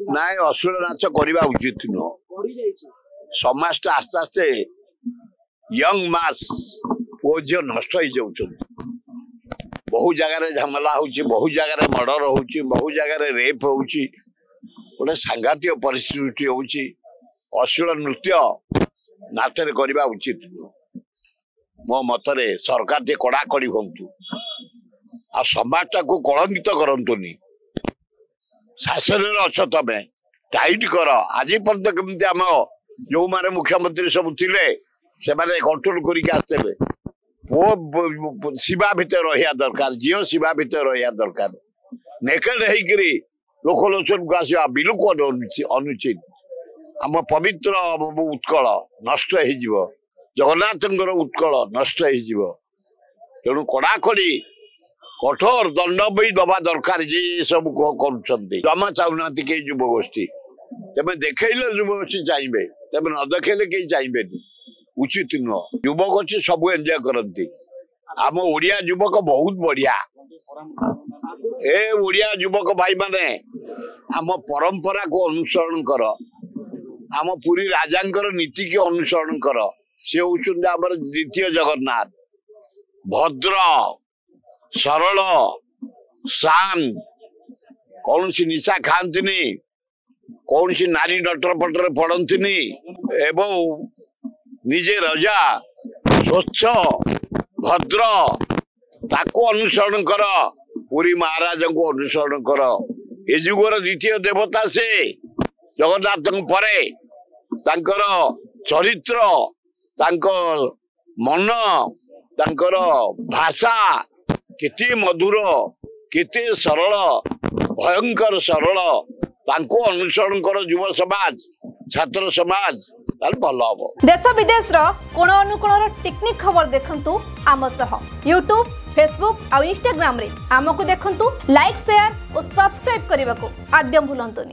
नाय अश्लील नाच करवा उचित नुह समाज आस्ते आस्ते यंग मास वो झील नष्ट हो जाऊँ बहु जगार झमेला हो बहु जगार मर्डर हो बहु जगार रेप हो गोटे सांघातिक परिस्थिति हो अश्लील नृत्य नाचरे करवा उचित नुह मो मतरे सरकार टे कड़ाकड़ी हूँ आ समाज को कलंकित करतुनि शासन अच्छ तमें टाइट कर आज पर्यंत केमती आम जो मारे मुख्यमंत्री सब थिले से कंट्रोल करते पुओ सीमा भितर रहा दरकार झील सीमा भितर रहा दरकार नेकेड होकरी लोकलोचन को आसवा बिल्कुल अनुचित आम पवित्र उत्कल नष्ट हो जगन्नाथ उत्कल नष्ट हो तेणु कड़ाकड़ी कठोर दंड भी दबा दरकार जे सब जमा चाहूना कई युवगोष्ठी तेज देखल युवगोष्ठी चाहिए तेज न देखले कहीं चाहिए उचित नुह युवगोष्ठी सब एंजॉय करती आम ओडिया युवक बहुत बढ़िया ए ओडिया युवक भाई माने आम परंपरा को अनुसरण कर आम पुरी राजांकर नीति को अनुसरण कर सी हूँ आम द्वितीय जगन्नाथ भद्र सरल शांत कौन सी निशा खाती कौन सी नारी डटर पटर पड़ती एवं निजे रजा स्वच्छ भद्र ताको अनुसरण कर पुरी महाराज को अनुसरण कर ये जुगर द्वितीय देवता से जगन्नाथ परे तांकर चरित्र तांकर मन तांकर भाषा केते मधुर केते सरल भयंकर सरल तांको अनुसरण कर युव समाज छात्र समाज भल हम देश विदेश कोण अनुकोण टेक्निक खबर देखंतु आम सह यूट्यूब फेसबुक और इंस्टाग्राम रे आमको देखंतु लाइक शेयर और सब्सक्राइब करने को आद्यम भूलंतुनि।